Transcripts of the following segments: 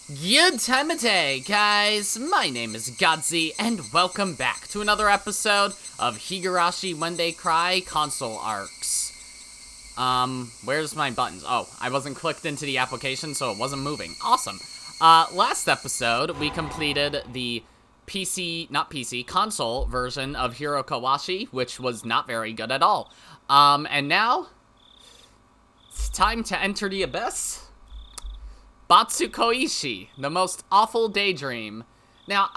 Good time of day, guys! My name is Godzi, and welcome back to another episode of Higurashi When They Cry console arcs. Where's my buttons? Oh, I wasn't clicked into the application, so it wasn't moving. Awesome. Last episode, we completed the console version of Higurashi, which was not very good at all. And now, it's time to enter the abyss. Batsukoishi, the most awful daydream. Now,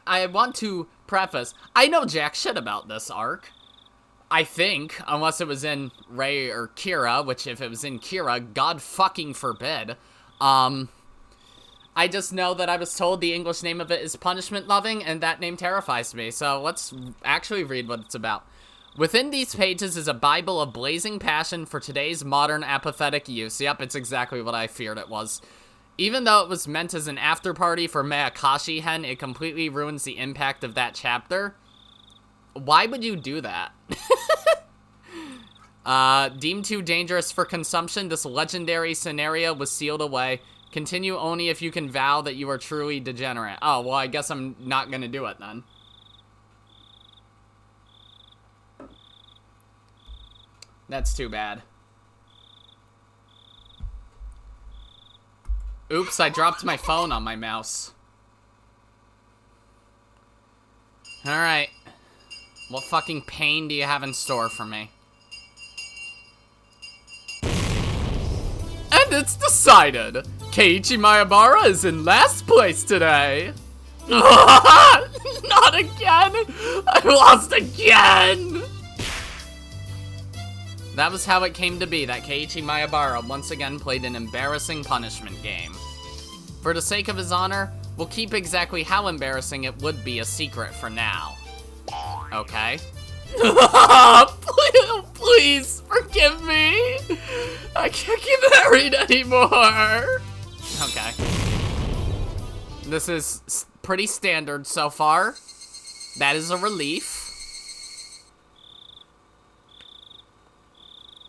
I want to preface, I know jack shit about this arc. I think, unless it was in Rei or Kira, which if it was in Kira, God fucking forbid. I just know that I was told the English name of it is Punishment Loving, and that name terrifies me, so let's actually read what it's about. Within these pages is a Bible of blazing passion for today's modern apathetic use. Yep, it's exactly what I feared it was. Even though it was meant as an after-party for Mayakashi Hen, it completely ruins the impact of that chapter. Why would you do that? Deemed too dangerous for consumption, this legendary scenario was sealed away. Continue only if you can vow that you are truly degenerate. Oh, well, I guess I'm not gonna do it then. That's too bad. Oops, I dropped my phone on my mouse. Alright. What fucking pain do you have in store for me? And it's decided! Keiichi Mayabara is in last place today! Not again! I lost again! That was how it came to be, that Keiichi Mayabara once again played an embarrassing punishment game. For the sake of his honor, we'll keep exactly how embarrassing it would be a secret for now. Okay? Please, forgive me! I can't get married anymore! Okay. This is pretty standard so far. That is a relief.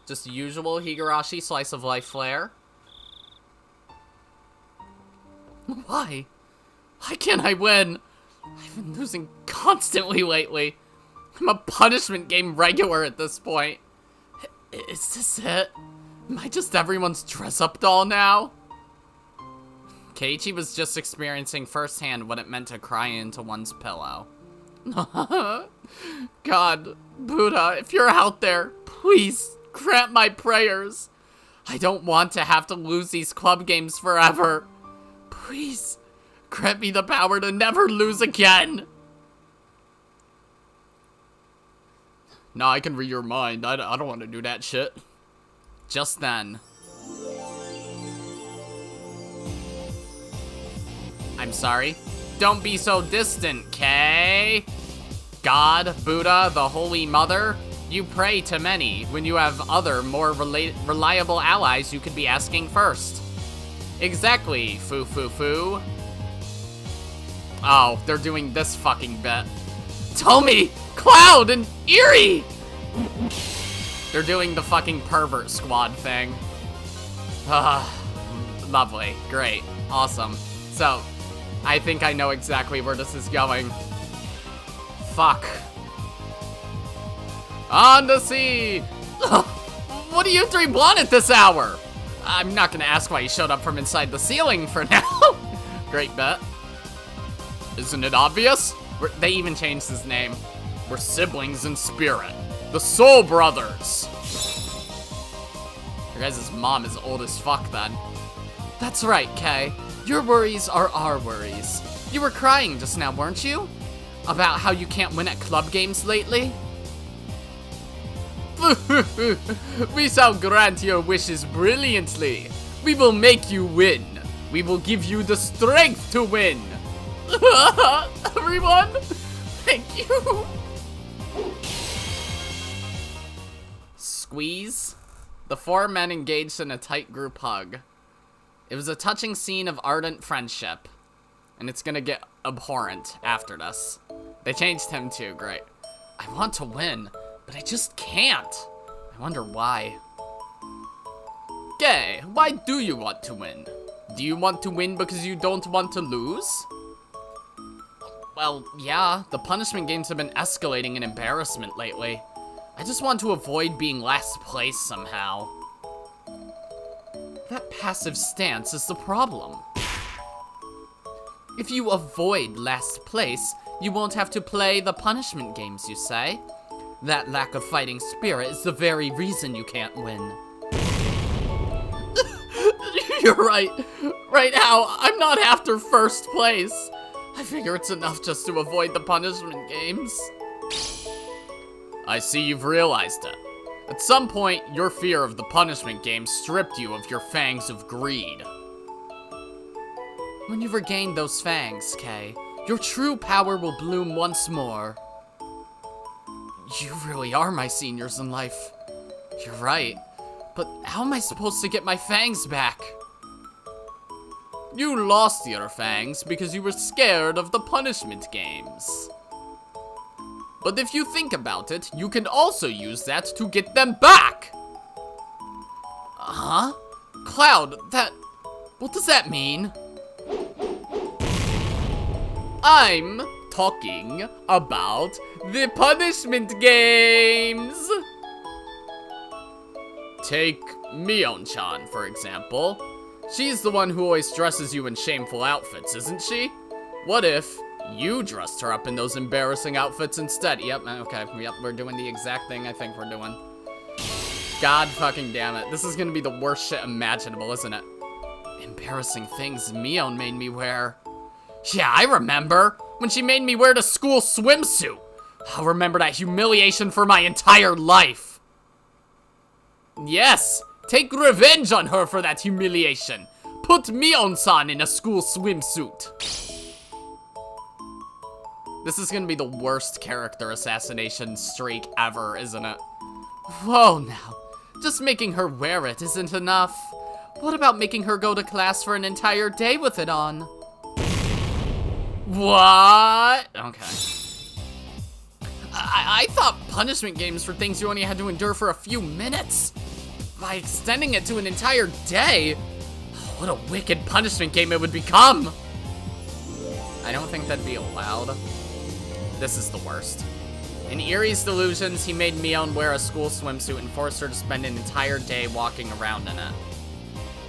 Just usual Higurashi slice of life flair. Why? Why can't I win? I've been losing constantly lately. I'm a punishment game regular at this point. Is this it? Am I just everyone's dress-up doll now? Keiichi was just experiencing firsthand what it meant to cry into one's pillow. God, Buddha, if you're out there, please grant my prayers. I don't want to have to lose these club games forever. Please, grant me the power to never lose again. No, I can read your mind. I don't want to do that shit. Just then. I'm sorry. Don't be so distant, Kay. God, Buddha, the Holy Mother. You pray to many when you have other, more reliable allies you could be asking first. Exactly, foo. Oh, they're doing this fucking bit. Tomi, Cloud, and Eerie! They're doing the fucking pervert squad thing. Lovely, great, awesome. So, I think I know exactly where this is going. Fuck. On the sea! What do you three want at this hour? I'm not gonna ask why he showed up from inside the ceiling for now. Great bet. Isn't it obvious? They even changed his name. We're siblings in spirit. The Soul Brothers. Your guys' mom is old as fuck then. That's right, Kay. Your worries are our worries. You were crying just now, weren't you? About how you can't win at club games lately? We shall grant your wishes brilliantly. We will make you win. We will give you the strength to win. Everyone, thank you. Squeeze. The four men engaged in a tight group hug. It was a touching scene of ardent friendship. And it's gonna get abhorrent after this. They changed him too, great. I want to win, but I just can't. I wonder why. Gay, why do you want to win? Do you want to win because you don't want to lose? Well, yeah, the punishment games have been escalating in embarrassment lately. I just want to avoid being last place somehow. That passive stance is the problem. If you avoid last place, you won't have to play the punishment games, you say? That lack of fighting spirit is the very reason you can't win. You're right. Right now, I'm not after first place. I figure it's enough just to avoid the punishment games. I see you've realized it. At some point, your fear of the punishment games stripped you of your fangs of greed. When you regain those fangs, Kay, your true power will bloom once more. You really are my seniors in life. You're right. But how am I supposed to get my fangs back? You lost your fangs because you were scared of the punishment games. But if you think about it, you can also use that to get them back! Huh? Cloud, what does that mean? I'm talking about the punishment games! Take Mion-chan, for example. She's the one who always dresses you in shameful outfits, isn't she? What if you dressed her up in those embarrassing outfits instead? Yep, okay, yep, we're doing the exact thing I think we're doing. God fucking damn it. This is gonna be the worst shit imaginable, isn't it? Embarrassing things Mion made me wear. Yeah, I remember. When she made me wear the school swimsuit. I'll remember that humiliation for my entire life. Yes, take revenge on her for that humiliation. Put Mion-san in a school swimsuit. This is gonna be the worst character assassination streak ever, isn't it? Whoa now, just making her wear it isn't enough. What about making her go to class for an entire day with it on? What? Okay. I thought punishment games were things you only had to endure for a few minutes. By extending it to an entire day, what a wicked punishment game it would become. I don't think that'd be allowed. This is the worst. In Erie's delusions, he made Mion wear a school swimsuit and forced her to spend an entire day walking around in it.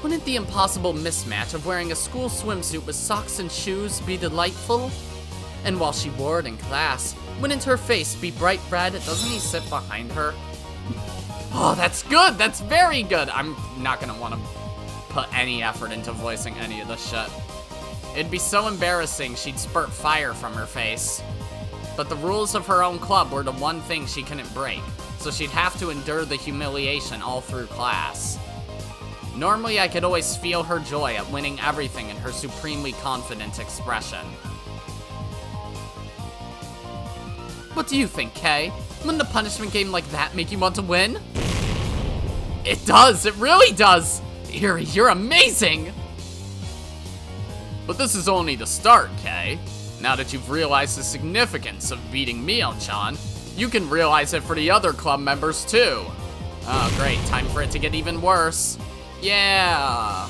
Wouldn't the impossible mismatch of wearing a school swimsuit with socks and shoes be delightful? And while she wore it in class, wouldn't her face be bright red? Doesn't he sit behind her? Oh, that's good! That's very good! I'm not gonna want to put any effort into voicing any of this shit. It'd be so embarrassing she'd spurt fire from her face. But the rules of her own club were the one thing she couldn't break, so she'd have to endure the humiliation all through class. Normally, I could always feel her joy at winning everything in her supremely confident expression. What do you think, Kay? Wouldn't a punishment game like that make you want to win? It does! It really does! Irie, you're amazing! But this is only the start, Kay. Now that you've realized the significance of beating Mion-chan, you can realize it for the other club members too. Oh great, time for it to get even worse. Yeah!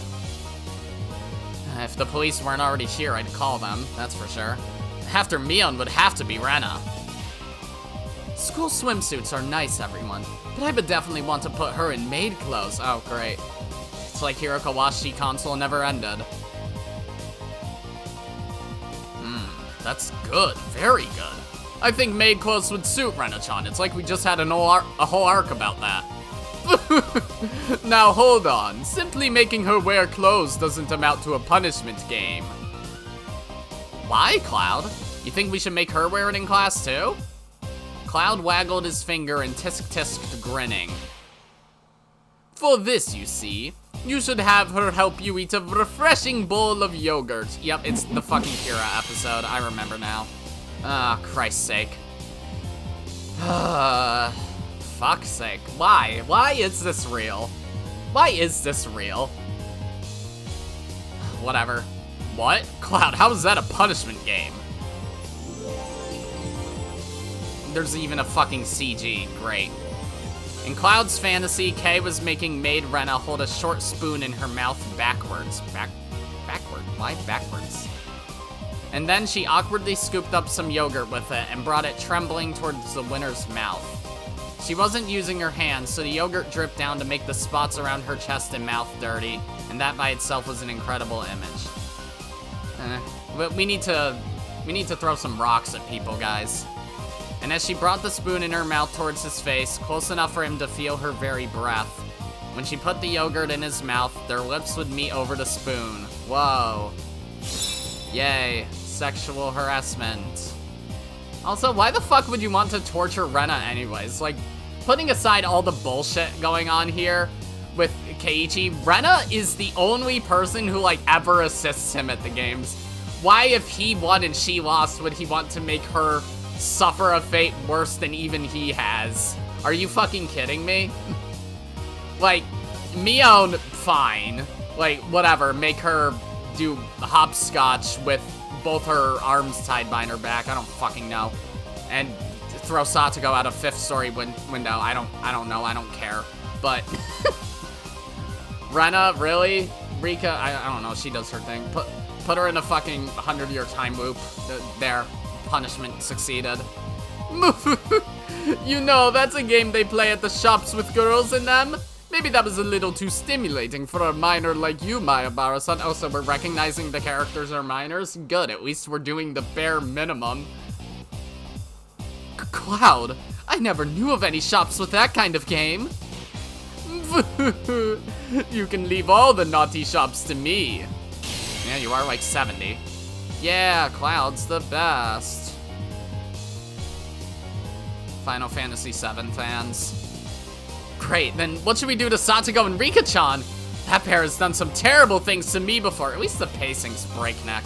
If the police weren't already here, I'd call them, that's for sure. After Mion would have to be Rena. School swimsuits are nice, everyone, but I would definitely want to put her in maid clothes. Oh, great. It's like Higurashi console never ended. That's good, very good. I think maid clothes would suit Rena-chan. It's like we just had a whole arc about that. Now hold on, simply making her wear clothes doesn't amount to a punishment game. Why, Cloud? You think we should make her wear it in class too? Cloud waggled his finger and tisk-tisked, grinning. For this, you see, you should have her help you eat a refreshing bowl of yogurt. Yep, it's the fucking Kira episode, I remember now. Ah, Christ's sake. Fuck's sake, why? Why is this real? Why is this real? Whatever. What? Cloud, how is that a punishment game? There's even a fucking CG, great. In Cloud's fantasy, Kay was making maid Rena hold a short spoon in her mouth backwards. why backwards? And then she awkwardly scooped up some yogurt with it and brought it trembling towards the winner's mouth. She wasn't using her hands, so the yogurt dripped down to make the spots around her chest and mouth dirty, and that by itself was an incredible image. But we need to throw some rocks at people, guys. And as she brought the spoon in her mouth towards his face, close enough for him to feel her very breath, when she put the yogurt in his mouth, their lips would meet over the spoon. Whoa. Yay. Sexual harassment. Also, why the fuck would you want to torture Rena anyways? Like, putting aside all the bullshit going on here with Keiichi, Rena is the only person who, like, ever assists him at the games. Why, if he won and she lost, would he want to make her suffer a fate worse than even he has? Are you fucking kidding me? Like, Mion, fine. Like, whatever, make her do hopscotch with both her arms tied behind her back. I don't fucking know. And throw Satoko out a 5th story window. I don't know. I don't care. But Rena, really? Rika, I don't know. She does her thing. Put her in a fucking 100-year time loop. There. Punishment succeeded. You know, that's a game they play at the shops with girls in them. Maybe that was a little too stimulating for a minor like you, Mayabara-san. Also, we're recognizing the characters are minors? Good, at least we're doing the bare minimum. Cloud, I never knew of any shops with that kind of game. You can leave all the naughty shops to me. Yeah, you are like 70. Yeah, Cloud's the best. Final Fantasy VII fans. Great, then what should we do to Satoko and Rika-chan? That pair has done some terrible things to me before. At least the pacing's breakneck.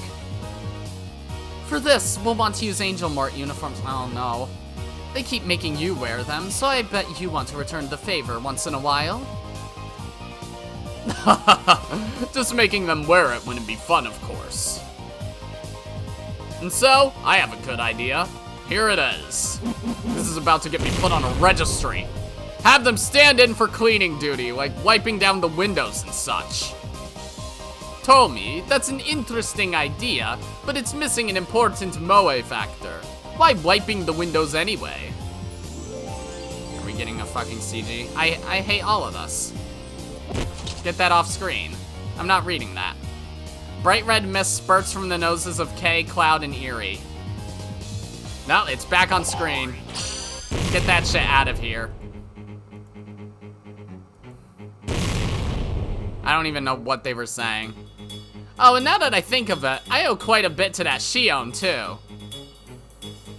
For this, we'll want to use Angel Mart uniforms. Oh no. They keep making you wear them, so I bet you want to return the favor once in a while. Just making them wear it wouldn't be fun, of course. And so, I have a good idea. Here it is. This is about to get me put on a registry. Have them stand in for cleaning duty, like wiping down the windows and such. Tomi, that's an interesting idea, but it's missing an important moe factor. Why wiping the windows anyway? Are we getting a fucking CG? I hate all of this. Get that off screen. I'm not reading that. Bright red mist spurts from the noses of Kay, Cloud, and Eerie. No, it's back on screen. Get that shit out of here. I don't even know what they were saying. Oh, and now that I think of it, I owe quite a bit to that Shion, too.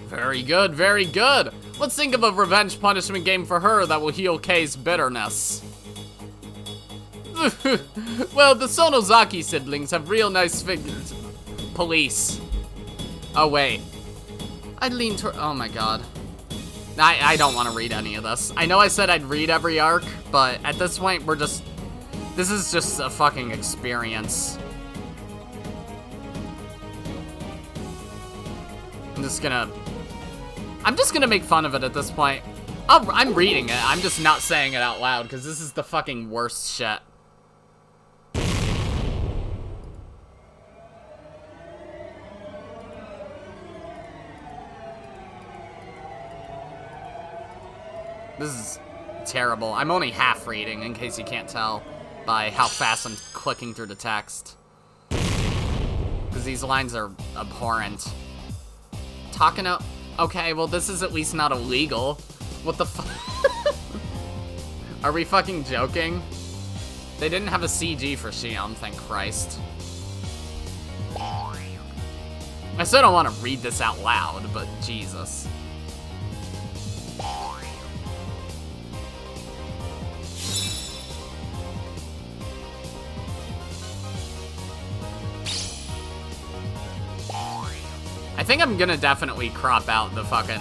Very good, very good. Let's think of a revenge punishment game for her that will heal Kei's bitterness. Well, the Sonozaki siblings have real nice figures. Police. Oh, wait. I'd lean toward... Oh, my God. I don't want to read any of this. I know I said I'd read every arc, but at this point, we're just... This is just a fucking experience. I'm just gonna make fun of it at this point. I'm reading it, I'm just not saying it out loud, because this is the fucking worst shit. This is terrible. I'm only half reading, in case you can't tell by how fast I'm clicking through the text. Because these lines are abhorrent. Takano... Okay, well this is at least not illegal. What the fuck? Are we fucking joking? They didn't have a CG for Shion, thank Christ. I still don't want to read this out loud, but Jesus. I think I'm gonna definitely crop out the fucking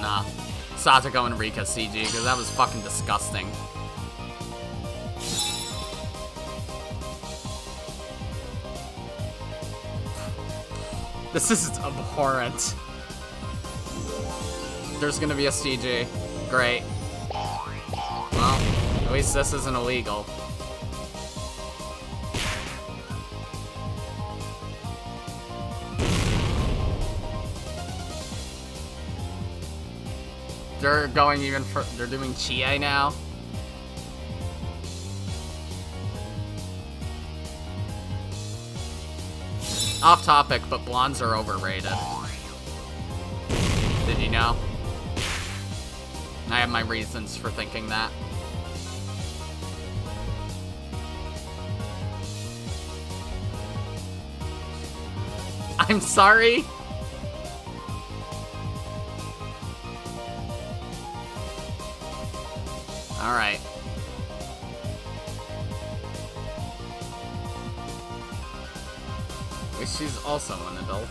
Satoko and Rika CG, because that was fucking disgusting. This is abhorrent. There's gonna be a CG. Great. Well, at least this isn't illegal. They're going even for. They're doing Chie now. Off topic, but blondes are overrated. Did you know? I have my reasons for thinking that. I'm sorry? Alright. Wish she's also an adult.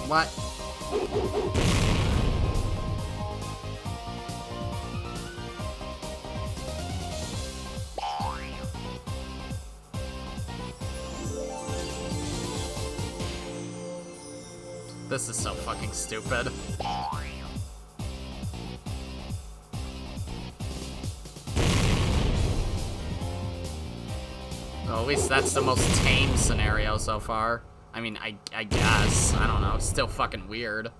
What? This is so fucking stupid. Well, at least that's the most tame scenario so far. I mean, I guess. I don't know. It's still fucking weird.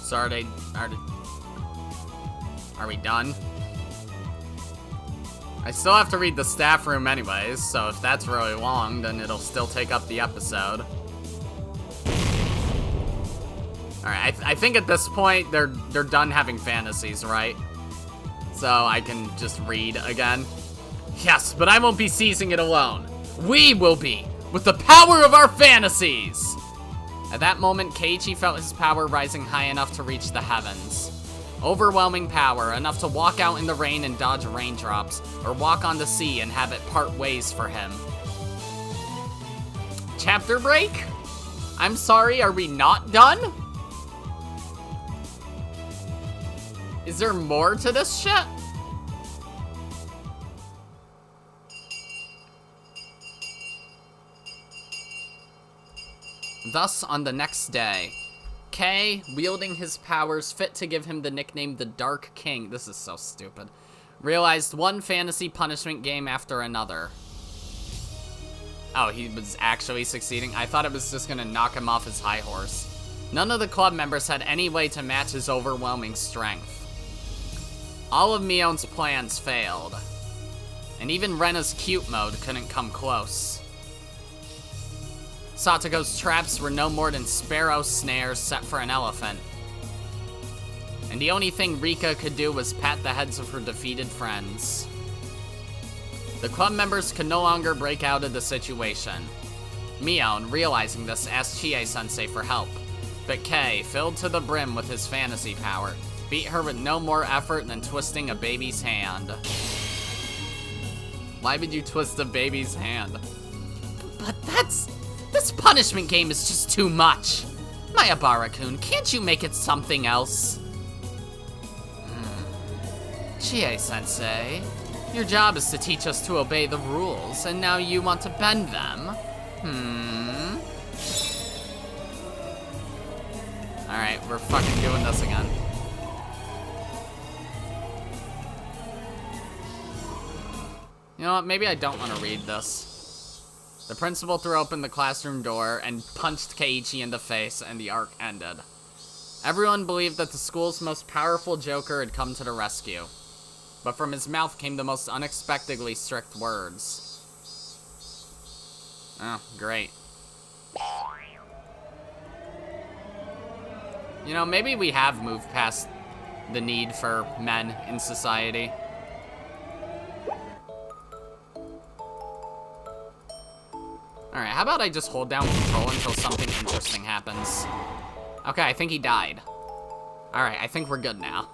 So are we done? I still have to read the staff room anyways, so if that's really long, then it'll still take up the episode. Alright, I think at this point, they're done having fantasies, right? So I can just read again. Yes, but I won't be seizing it alone. We will be, with the power of our fantasies! At that moment, Keiichi felt his power rising high enough to reach the heavens. Overwhelming power, enough to walk out in the rain and dodge raindrops, or walk on the sea and have it part ways for him. Chapter break? I'm sorry, are we not done? Is there more to this shit? Thus, on the next day, Kei, wielding his powers fit to give him the nickname the Dark King, this is so stupid, realized one fantasy punishment game after another. Oh, he was actually succeeding? I thought it was just gonna knock him off his high horse. None of the club members had any way to match his overwhelming strength. All of Mion's plans failed. And even Rena's cute mode couldn't come close. Satogo's traps were no more than sparrow snares set for an elephant. And the only thing Rika could do was pat the heads of her defeated friends. The club members could no longer break out of the situation. Mion, realizing this, asked Chie-sensei for help. But Kei, filled to the brim with his fantasy power, beat her with no more effort than twisting a baby's hand. Why would you twist a baby's hand? But this punishment game is just too much. Mayabara-kun, can't you make it something else? Chie-sensei, your job is to teach us to obey the rules, and now you want to bend them? Alright, we're fucking doing this again. You know what, maybe I don't want to read this. The principal threw open the classroom door and punched Keiichi in the face, and the arc ended. Everyone believed that the school's most powerful joker had come to the rescue. But from his mouth came the most unexpectedly strict words. Oh, great. You know, maybe we have moved past the need for men in society. Alright, how about I just hold down control until something interesting happens? Okay, I think he died. Alright, I think we're good now.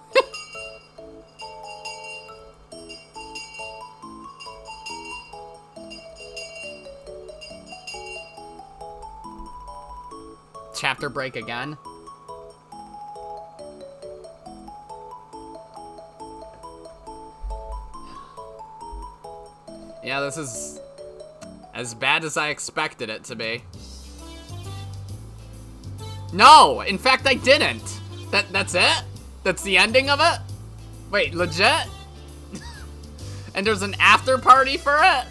Chapter break again. Yeah, this is as bad as I expected it to be. No, in fact, I didn't. That's it? That's the ending of it? Wait, legit? And there's an after party for it?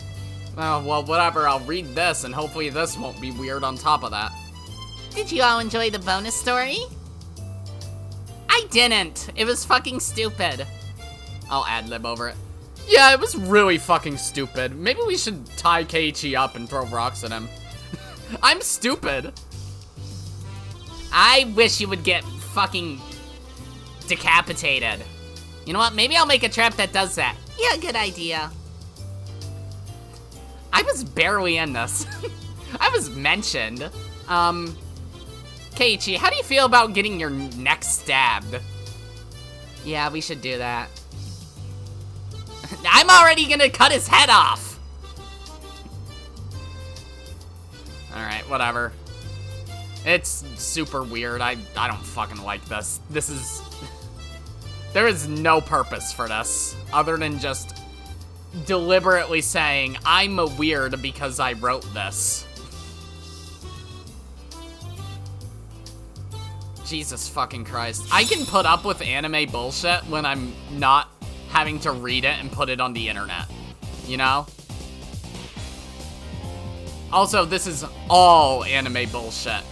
Oh, well, whatever. I'll read this, and hopefully this won't be weird on top of that. Did you all enjoy the bonus story? I didn't. It was fucking stupid. I'll ad-lib over it. Yeah, it was really fucking stupid. Maybe we should tie Keiichi up and throw rocks at him. I'm stupid. I wish you would get fucking decapitated. You know what? Maybe I'll make a trap that does that. Yeah, good idea. I was barely in this. I was mentioned. Keiichi, how do you feel about getting your neck stabbed? Yeah, we should do that. I'm already gonna cut his head off. Alright, whatever. It's super weird. I don't fucking like this. This is... There is no purpose for this, other than just deliberately saying, I'm a weird because I wrote this. Jesus fucking Christ. I can put up with anime bullshit when I'm not having to read it and put it on the internet, you know? Also, this is all anime bullshit.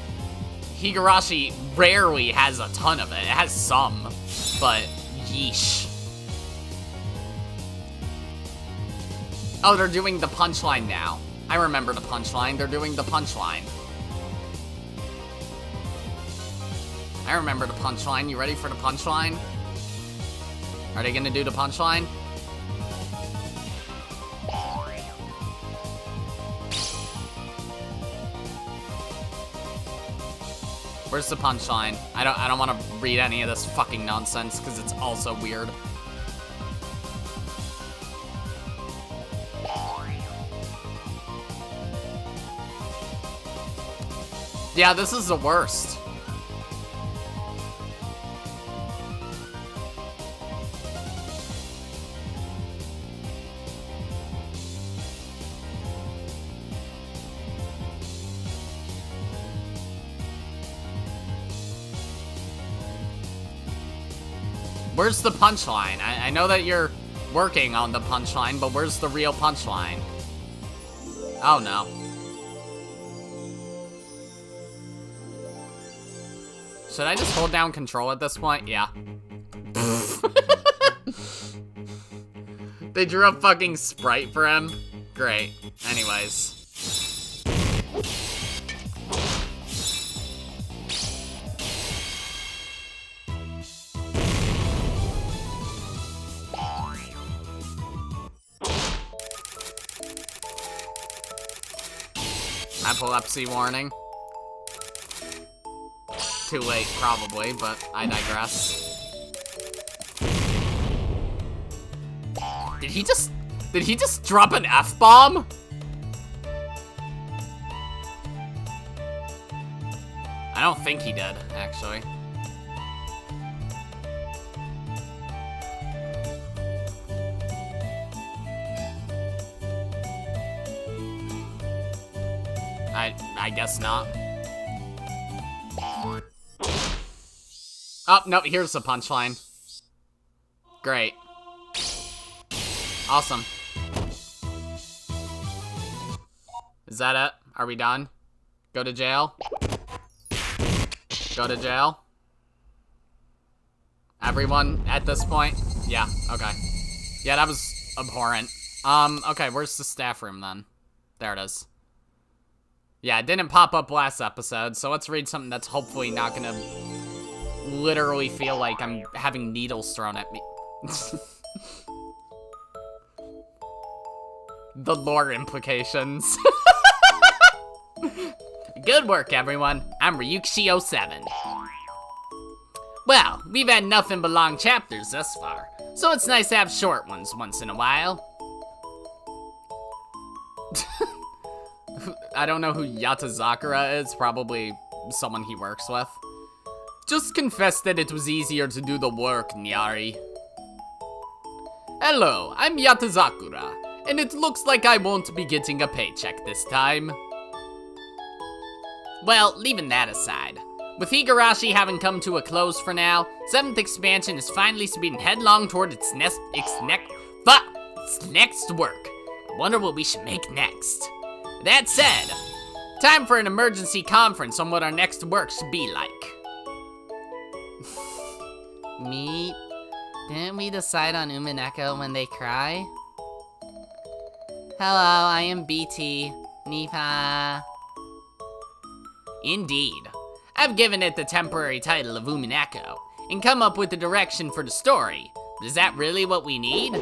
Higurashi rarely has a ton of it. It has some, but yeesh. Oh, they're doing the punchline now. I remember the punchline. They're doing the punchline. I remember the punchline. You ready for the punchline? Are they gonna do the punchline? Where's the punchline? I don't want to read any of this fucking nonsense because it's also weird. Yeah, this is the worst. Where's the punchline? I know that you're working on the punchline, but where's the real punchline? Oh no. Should I just hold down control at this point? Yeah. They drew a fucking sprite for him? Great. Anyways. Epilepsy warning. Too late, probably, but I digress. Did he just drop an F-bomb? I don't think he did, actually. I guess not. Oh, no, here's the punchline. Great. Awesome. Is that it? Are we done? Go to jail? Go to jail? Everyone at this point? Yeah, okay. Yeah, that was abhorrent. Okay, where's the staff room then? There it is. Yeah, it didn't pop up last episode, so let's read something that's hopefully not gonna literally feel like I'm having needles thrown at me. The lore implications. Good work, everyone. I'm Ryukishi07. Well, we've had nothing but long chapters thus far, so it's nice to have short ones once in a while. I don't know who Yatazakura is, probably someone he works with. Just confess that it was easier to do the work, Nyari. Hello, I'm Yatazakura, and it looks like I won't be getting a paycheck this time. Well, leaving that aside, With Higurashi having come to a close for now, 7th expansion is finally speeding headlong toward its next work. I wonder what we should make next. That said, time for an emergency conference on what our next work should be like. Me? Didn't we decide on Umineko When They Cry? Hello, I am BT. Nipa. Indeed. I've given it the temporary title of Umineko, and come up with the direction for the story. But is that really what we need?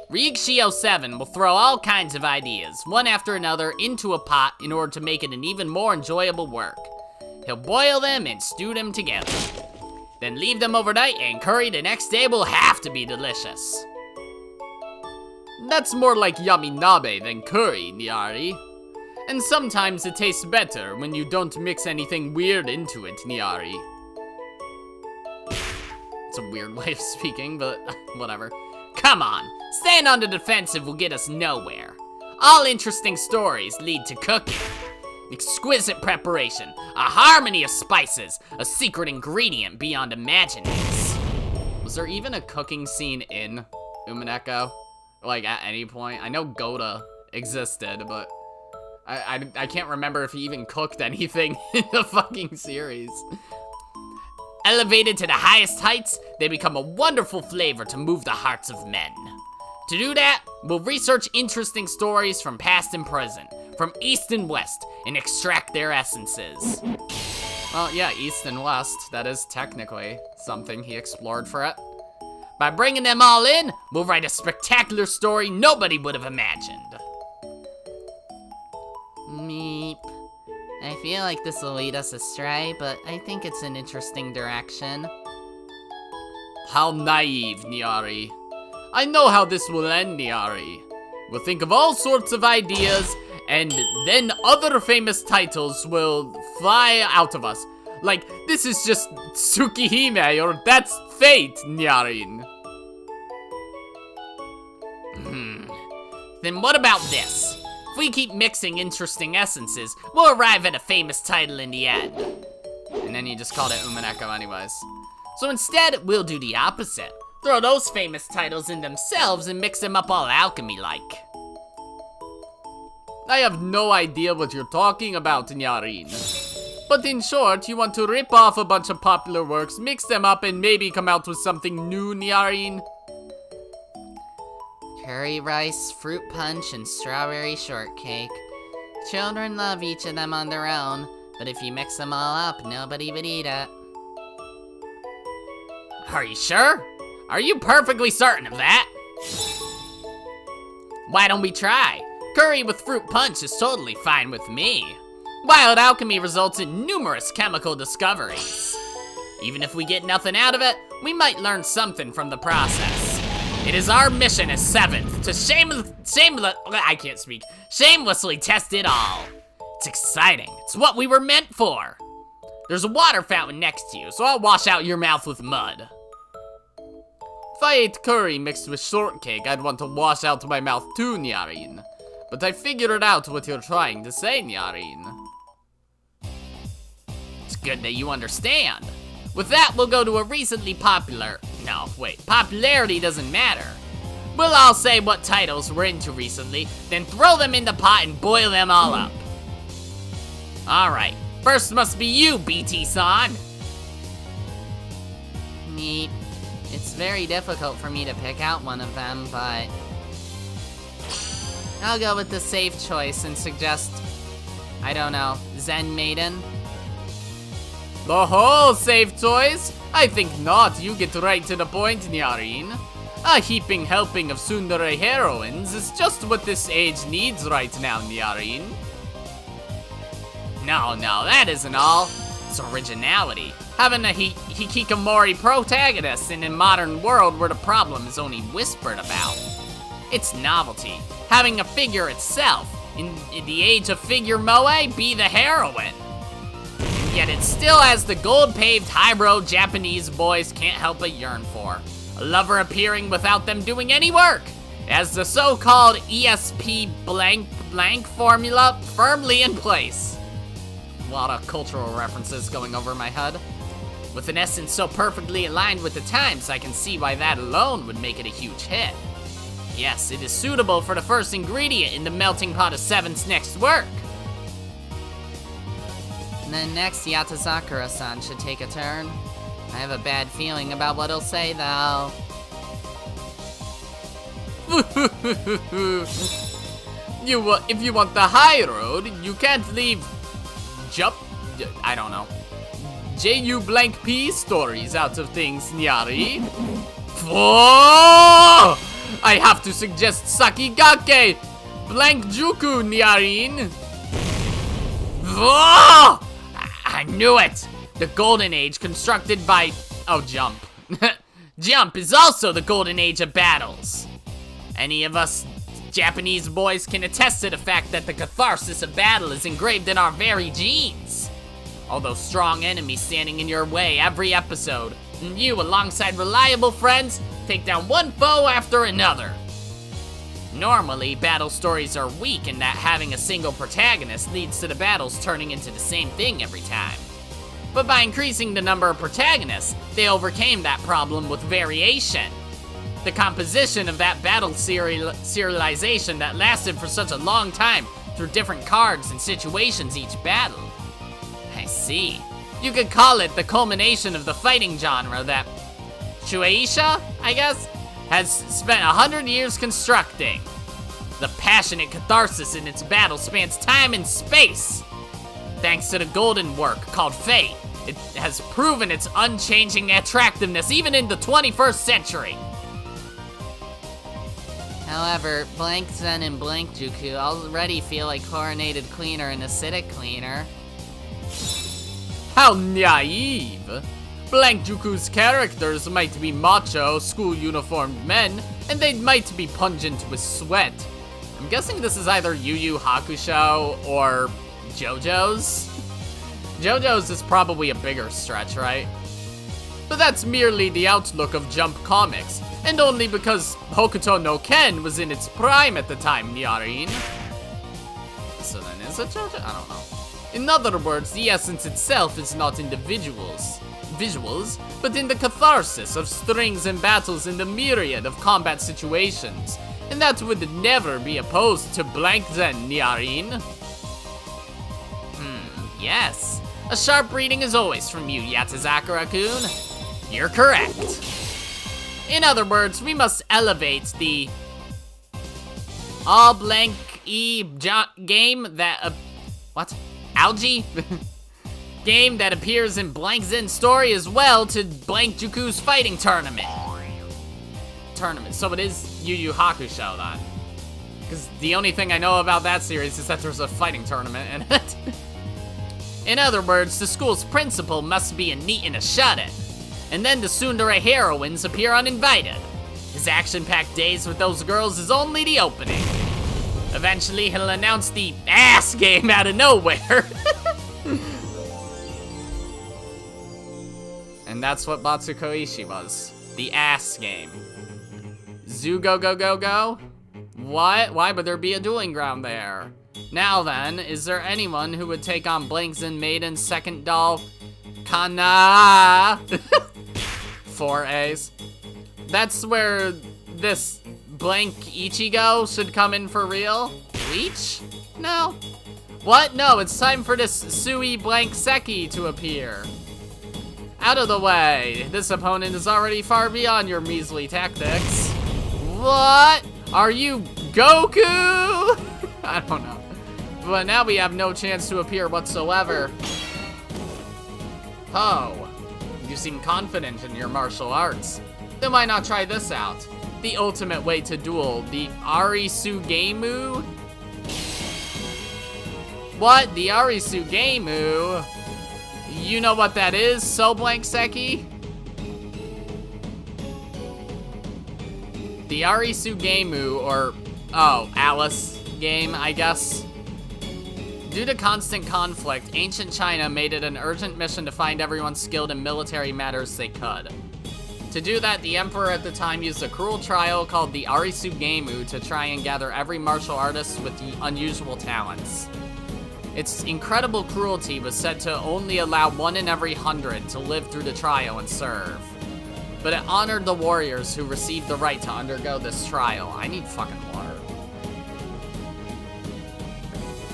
Ryushio 7 will throw all kinds of ideas, one after another, into a pot in order to make it an even more enjoyable work. He'll boil them and stew them together. Then leave them overnight, and curry the next day will have to be delicious. That's more like yaminabe than curry, Niari. And sometimes it tastes better when you don't mix anything weird into it, Niari. It's a weird way of speaking, but whatever. Come on, staying on the defensive will get us nowhere. All interesting stories lead to cooking. Exquisite preparation, a harmony of spices, a secret ingredient beyond imaginings. Was there even a cooking scene in Umineko? Like, at any point? I know Goda existed, but I can't remember if he even cooked anything in the fucking series. Elevated to the highest heights, they become a wonderful flavor to move the hearts of men. To do that, we'll research interesting stories from past and present, from East and West, and extract their essences. Well, yeah, East and West, that is technically something he explored for it. By bringing them all in, we'll write a spectacular story nobody would have imagined. Meep. I feel like this will lead us astray, but I think it's an interesting direction. How naive, Niari. I know how this will end, Niari. We'll think of all sorts of ideas, and then other famous titles will fly out of us. Like, this is just Tsukihime, or that's fate, Nyarin. Then what about this? If we keep mixing interesting essences, we'll arrive at a famous title in the end. And then you just called it Umineko anyways. So instead, we'll do the opposite. Throw those famous titles in themselves and mix them up all alchemy-like. I have no idea what you're talking about, Nyarin. But in short, you want to rip off a bunch of popular works, mix them up, and maybe come out with something new, Nyarin? Curry rice, fruit punch, and strawberry shortcake. Children love each of them on their own, but if you mix them all up, nobody would eat it. Are you sure? Are you perfectly certain of that? Why don't we try? Curry with fruit punch is totally fine with me. Wild alchemy results in numerous chemical discoveries. Even if we get nothing out of it, we might learn something from the process. It is our mission as 7th to shamelessly test it all. It's exciting. It's what we were meant for. There's a water fountain next to you, so I'll wash out your mouth with mud. If I ate curry mixed with shortcake, I'd want to wash out my mouth too, Nyarin. But I figured out what you're trying to say, Nyarin. It's good that you understand. With that, we'll go to a recently popularity doesn't matter. We'll all say what titles we're into recently, then throw them in the pot and boil them all up. Alright, first must be you, BT-san. Neat. It's very difficult for me to pick out one of them, but I'll go with the safe choice and suggest, I don't know, Zen Maiden? The whole safe choice? I think not. You get right to the point, Nyarin. A heaping helping of tsundere heroines is just what this age needs right now, Nyarin. No, that isn't all. It's originality. Having a hikikomori protagonist in a modern world where the problem is only whispered about. It's novelty. Having a figure itself, in the age of figure moe, be the heroine. And yet it still has the gold-paved highbrow Japanese boys can't help but yearn for. A lover appearing without them doing any work, as the so-called ESP blank formula firmly in place. a lot of cultural references going over my head. With an essence so perfectly aligned with the times, I can see why that alone would make it a huge hit. Yes, it is suitable for the first ingredient in the melting pot of Seven's next work. Then next, Yatazakura-san should take a turn. I have a bad feeling about what he'll say, though. If you want the high road, you can't leave I don't know. J-U-blank-P stories out of things, Nyari. Oh! I have to suggest Sakigake blank Juku, Nyarin. Oh! I knew it! The Golden Age constructed by... Oh, Jump. Jump is also the Golden Age of battles. Any of us Japanese boys can attest to the fact that the catharsis of battle is engraved in our very genes. Although strong enemies standing in your way every episode, and you, alongside reliable friends, take down one foe after another. Normally, battle stories are weak in that having a single protagonist leads to the battles turning into the same thing every time. But by increasing the number of protagonists, they overcame that problem with variation. The composition of that battle serialization that lasted for such a long time through different cards and situations each battle. I see. You could call it the culmination of the fighting genre that Shueisha, I guess, has spent 100 years constructing. The passionate catharsis in its battle spans time and space. Thanks to the golden work called Fate, it has proven its unchanging attractiveness even in the 21st century. However, Blank Zen and Blank Juku already feel like chlorinated cleaner and acidic cleaner. How naive! Blank Juku's characters might be macho, school-uniformed men, and they might be pungent with sweat. I'm guessing this is either Yu Yu Hakusho or JoJo's? JoJo's is probably a bigger stretch, right? But that's merely the outlook of Jump Comics, and only because Hokuto no Ken was in its prime at the time, Nyarin. So then is it JoJo? I don't know. In other words, the essence itself is not in the visuals, but in the catharsis of strings and battles in the myriad of combat situations. And that would never be opposed to Blank Zen, Nyarin. Yes. A sharp reading as always from you, Yatazakura-kun. You're correct. In other words, we must elevate the all blank game that, what? Algae? Game that appears in Blank Zen's story as well to Blank Juku's fighting tournament. So it is Yu Yu Hakusho then. Because the only thing I know about that series is that there's a fighting tournament in it. In other words, the school's principal must be a neat and a shut-in. And then the tsundere heroines appear uninvited. His action-packed days with those girls is only the opening. Eventually, he'll announce the ass game out of nowhere. And that's what Batsukoishi was. The ass game. Zoo go go go go? What? Why would there be a dueling ground there? Now then, is there anyone who would take on Blank Zen Maiden's second doll, Kana? 4 A's. That's where this Blank Ichigo should come in for real? Bleach? No. What? No, it's time for this Sui Blank Seki to appear. Out of the way. This opponent is already far beyond your measly tactics. What? Are you Goku? I don't know. But now we have no chance to appear whatsoever. Oh, you seem confident in your martial arts. Then why not try this out? The ultimate way to duel, the Arisugemu? What? The Arisugemu? You know what that is, So Blank Seki? The Arisugemu, or, Alice game, I guess. Due to constant conflict, ancient China made it an urgent mission to find everyone skilled in military matters they could. To do that, the emperor at the time used a cruel trial called the Arisugemu to try and gather every martial artist with unusual talents. Its incredible cruelty was said to only allow 1 in every 100 to live through the trial and serve. But it honored the warriors who received the right to undergo this trial. I need fucking water.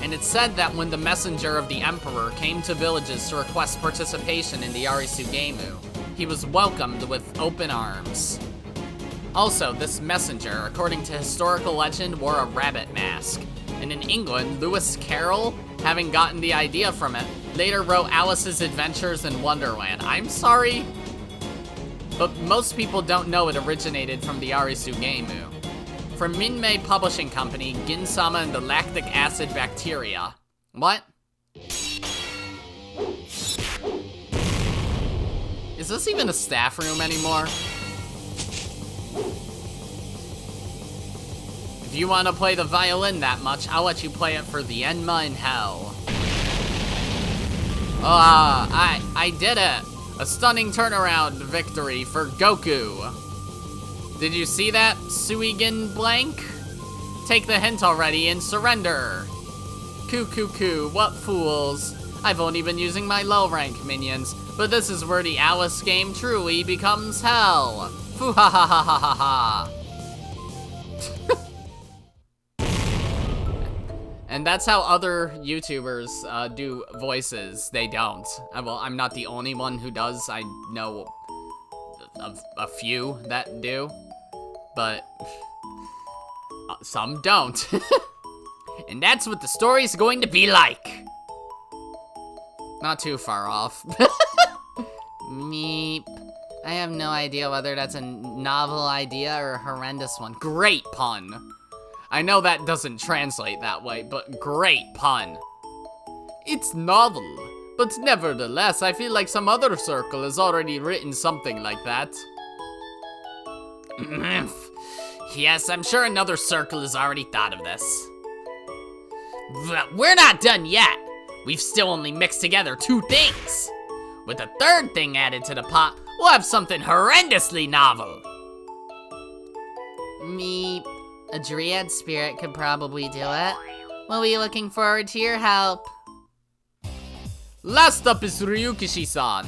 And it said that when the messenger of the emperor came to villages to request participation in the Arisugemu, he was welcomed with open arms. Also, this messenger, according to historical legend, wore a rabbit mask. And in England, Lewis Carroll, having gotten the idea from it, later wrote Alice's Adventures in Wonderland. I'm sorry, but most people don't know it originated from the Arisugemu. From Minmei Publishing Company, Ginsama and the Lactic Acid Bacteria. What? Is this even a staff room anymore? If you want to play the violin that much, I'll let you play it for the Enma in Hell. I did it! A stunning turnaround victory for Goku. Did you see that, Suigen Blank? Take the hint already and surrender. Coo, what fools. I've only been using my low rank minions, but this is where the Alice game truly becomes hell. Foo ha ha ha ha ha ha. And that's how other YouTubers do voices. They don't. Well, I'm not the only one who does. I know of a few that do, but some don't. And that's what the story's going to be like. Not too far off. Meep. I have no idea whether that's a novel idea or a horrendous one. Great pun. I know that doesn't translate that way, but great pun. It's novel, but nevertheless, I feel like some other circle has already written something like that. Yes, I'm sure another circle has already thought of this. But we're not done yet. We've still only mixed together 2 things. With a 3rd thing added to the pot, we'll have something horrendously novel. Meep. A Dryad spirit could probably do it. We'll be looking forward to your help. Last up is Ryukishi-san.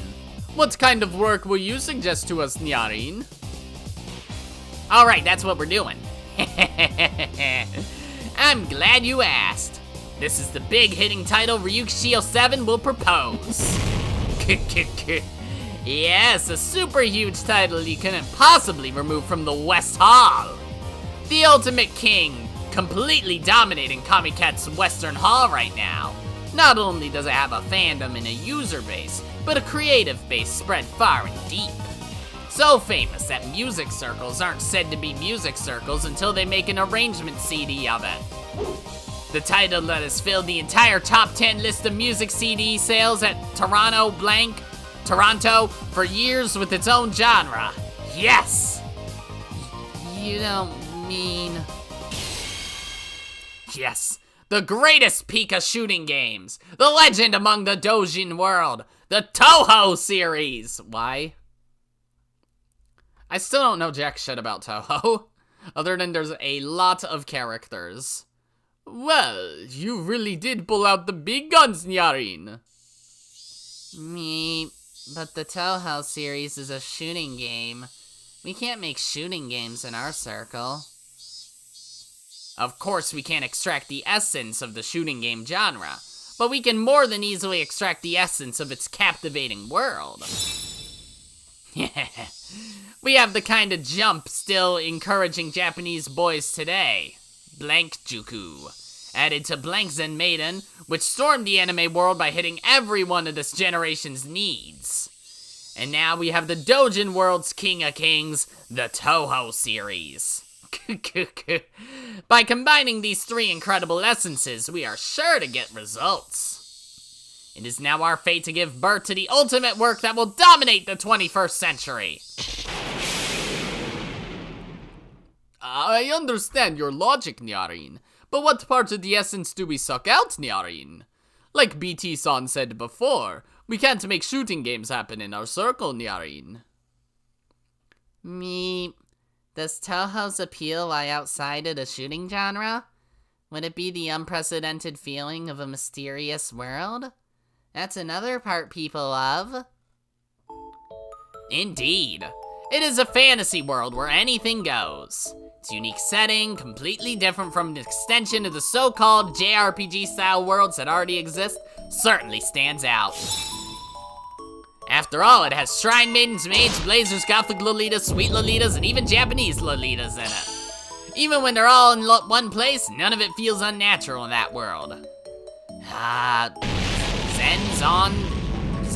What kind of work will you suggest to us, Nyarin? Alright, that's what we're doing. I'm glad you asked. This is the big hitting title Ryukishi 07 will propose. Yes, a super huge title you couldn't possibly remove from the West Hall. The ultimate king, completely dominating Kamiket's Western Hall right now. Not only does it have a fandom and a user base, but a creative base spread far and deep. So famous that music circles aren't said to be music circles until they make an arrangement CD of it. The title that has filled the entire top 10 list of music CD sales at Toronto for years with its own genre. Yes! You don't mean... Yes, the greatest Pika shooting games, the legend among the Dojin world, the Toho series. Why? I still don't know jack shit about Toho, other than there's a lot of characters. Well, you really did pull out the big guns, Nyarin. Me, but the Toho series is a shooting game. We can't make shooting games in our circle. Of course, we can't extract the essence of the shooting game genre, but we can more than easily extract the essence of its captivating world. We have the kind of jump still encouraging Japanese boys today. Blank Juku. Added to Blank Zen Maiden, which stormed the anime world by hitting every one of this generation's needs. And now we have the Dojin world's king of kings, the Toho series. By combining these 3 incredible essences, we are sure to get results. It is now our fate to give birth to the ultimate work that will dominate the 21st century. I understand your logic, Nyarin, but what part of the essence do we suck out, Nyarin? Like BT-san said before, we can't make shooting games happen in our circle, Nyarin. Me... Does Toho's appeal lie outside of the shooting genre? Would it be the unprecedented feeling of a mysterious world? That's another part people love. Indeed. It is a fantasy world where anything goes. Its unique setting, completely different from the extension of the so-called JRPG-style worlds that already exist, certainly stands out. After all, it has shrine maidens, maids, blazers, gothic lolitas, sweet lolitas, and even Japanese lolitas in it. Even when they're all in one place, none of it feels unnatural in that world. Zan?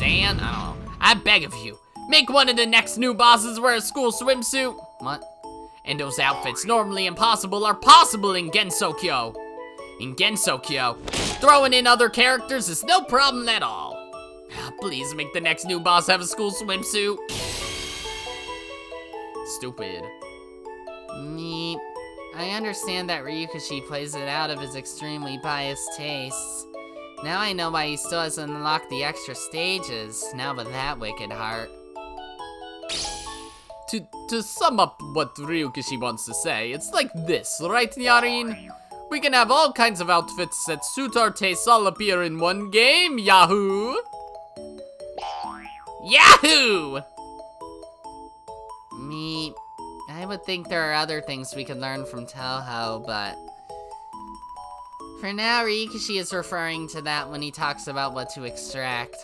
I don't know. I beg of you, make one of the next new bosses wear a school swimsuit. What? And those outfits normally impossible are possible in Gensokyo. In Gensokyo, throwing in other characters is no problem at all. Please make the next new boss have a school swimsuit. Stupid. Meep. I understand that Ryukishi plays it out of his extremely biased tastes. Now I know why he still hasn't unlocked the extra stages, now with that wicked heart. To sum up what Ryukishi wants to say, it's like this, right, Nyarin? We can have all kinds of outfits that suit our tastes all appear in one game, Yahoo! Yahoo! Meep. I would think there are other things we could learn from Toho, but... For now, Ryukishi is referring to that when he talks about what to extract.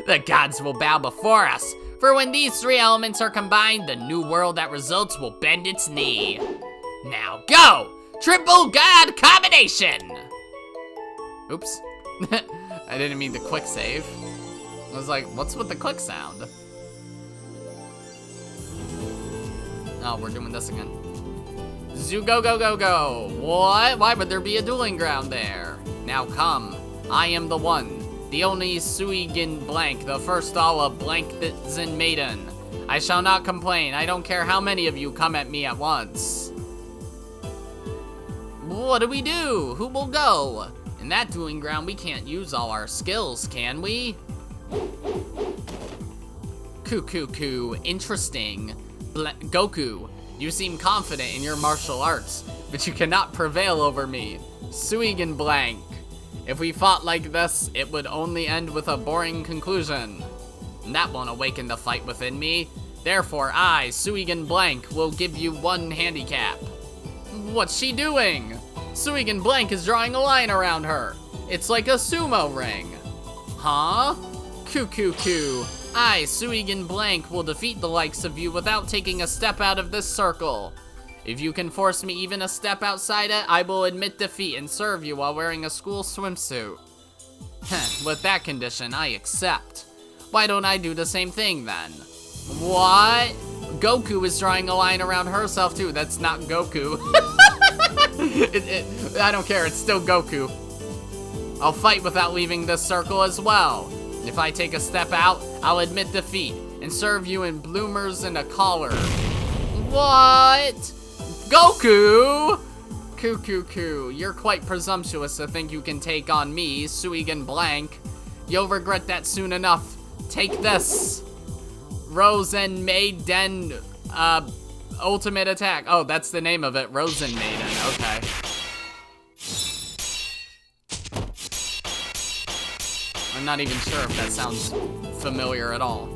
The gods will bow before us, for when these three elements are combined, the new world that results will bend its knee. Now go! Triple god combination! Oops. I didn't mean to quick save. I was like, what's with the click sound? Oh, we're doing this again. Zoo go go go go! What? Why would there be a dueling ground there? Now come, I am the one. The only Suigin blank, the first Ala Blankzen maiden. I shall not complain. I don't care how many of you come at me at once. What do we do? Who will go? In that dueling ground, we can't use all our skills, can we? Coo. Interesting. Goku, you seem confident in your martial arts, but you cannot prevail over me. Suigin blank. If we fought like this, it would only end with a boring conclusion. And that won't awaken the fight within me. Therefore, I, Suigin blank, will give you one handicap. What's she doing? Suigin blank is drawing a line around her. It's like a sumo ring. Huh? Coo. I, Suigin blank, will defeat the likes of you without taking a step out of this circle. If you can force me even a step outside it, I will admit defeat and serve you while wearing a school swimsuit. With that condition, I accept. Why don't I do the same thing then? What? Goku is drawing a line around herself too. That's not Goku. I don't care, it's still Goku. I'll fight without leaving this circle as well. If I take a step out, I'll admit defeat and serve you in bloomers and a collar. What? Goku! Coo. You're quite presumptuous to think you can take on me, Suigin blank. You'll regret that soon enough. Take this. Rosen Maiden, ultimate attack. Oh, that's the name of it, Rosen Maiden, okay. I'm not even sure if that sounds familiar at all.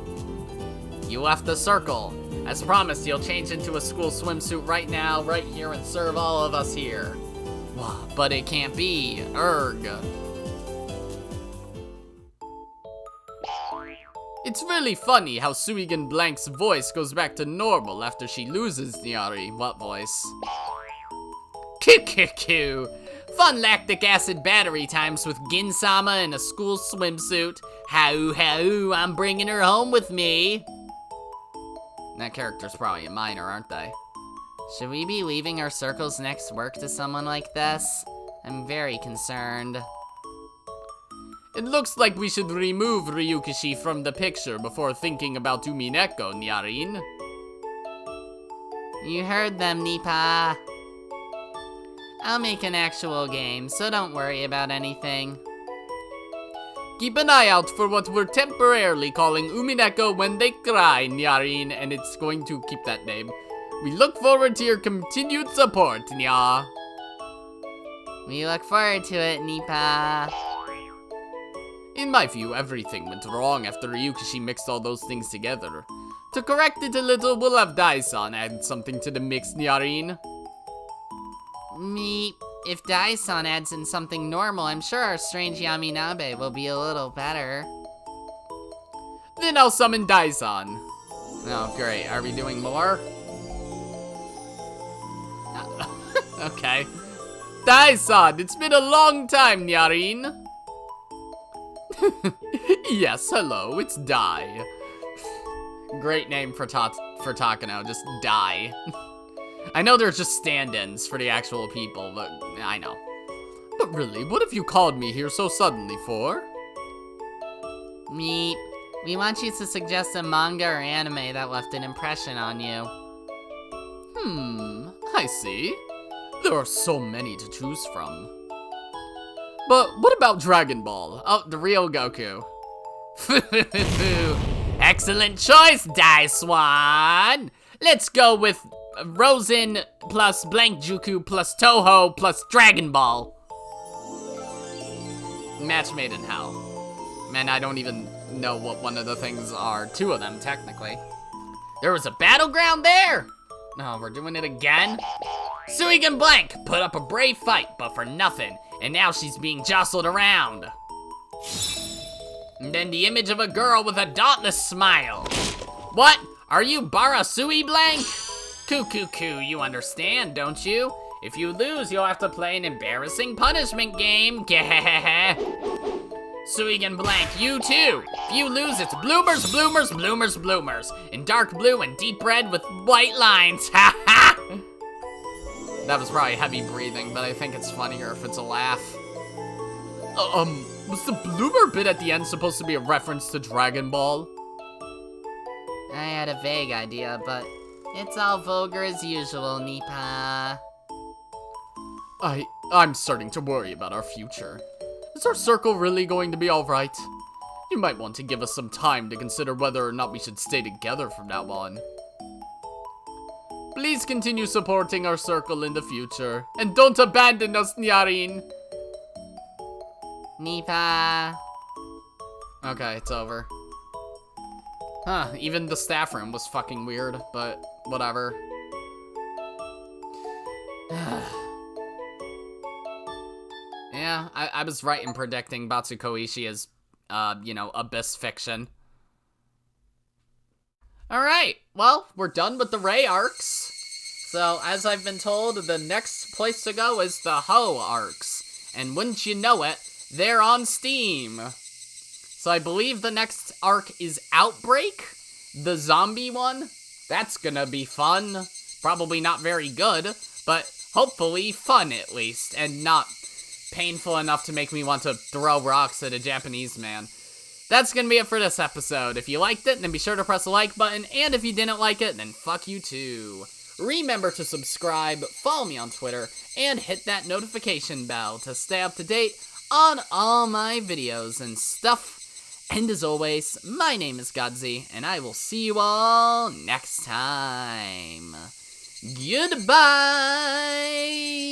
You left the circle. As promised, you'll change into a school swimsuit right now, right here, and serve all of us here. But it can't be. It's really funny how Suigin Blank's voice goes back to normal after she loses Nyari. What voice? Coo. Fun lactic acid battery times with Gin-sama in a school swimsuit. How, I'm bringing her home with me. That character's probably a minor, aren't they? Should we be leaving our circle's next work to someone like this? I'm very concerned. It looks like we should remove Ryukishi from the picture before thinking about Umineko, Nyarin. You heard them, Nipa. I'll make an actual game, so don't worry about anything. Keep an eye out for what we're temporarily calling Umineko When They Cry, Nyarin, and it's going to keep that name. We look forward to your continued support, nya. We look forward to it, Nipa. In my view, everything went wrong after Ryukishi mixed all those things together. To correct it a little, we'll have Dai-san add something to the mix, Nyarin. If Dai-san adds in something normal, I'm sure our strange Yaminabe will be a little better. Then I'll summon Dai-san. Oh, great. Are we doing more? Okay. Dai-san, it's been a long time, Nyarin. Yes, hello, it's Dai. Great name for Takano, just Dai. I know they're just stand-ins for the actual people, but I know. But really, what have you called me here so suddenly for? We want you to suggest a manga or anime that left an impression on you. I see. There are so many to choose from. But what about Dragon Ball? Oh, the real Goku. Excellent choice, Dai-swan! Let's go with Rosen plus Blank Juku plus Toho plus Dragon Ball. Match made in hell. Man, I don't even know what one of the things are. Two of them, technically. There was a battleground there! No, we're doing it again? Suigen Blank put up a brave fight, but for nothing, and now she's being jostled around. And then the image of a girl with a dauntless smile. What? Are you Barasui Blank? Coo, you understand, don't you? If you lose, you'll have to play an embarrassing punishment game. Suigen Blank, you too. If you lose, it's bloomers, in dark blue and deep red with white lines. Ha ha! That was probably heavy breathing, but I think it's funnier if it's a laugh. Was the bloomer bit at the end supposed to be a reference to Dragon Ball? I had a vague idea, but it's all vulgar as usual, Nipa. I'm starting to worry about our future. Is our circle really going to be alright? You might want to give us some time to consider whether or not we should stay together from now on. Please continue supporting our circle in the future, and don't abandon us, Nyarin! Nipa. Okay, it's over. Huh, even the staff room was fucking weird, but whatever. Yeah, I was right in predicting Batsukoishi as, abyss fiction. Alright, well, we're done with the Rei arcs. So, as I've been told, the next place to go is the Ho arcs. And wouldn't you know it, they're on Steam. So I believe the next arc is Outbreak, the zombie one. That's gonna be fun. Probably not very good, but hopefully fun at least, and not painful enough to make me want to throw rocks at a Japanese man. That's gonna be it for this episode. If you liked it, then be sure to press the like button, and if you didn't like it, then fuck you too. Remember to subscribe, follow me on Twitter, and hit that notification bell to stay up to date on all my videos and stuff. And as always, my name is Godzi, and I will see you all next time. Goodbye!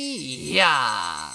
Yeah!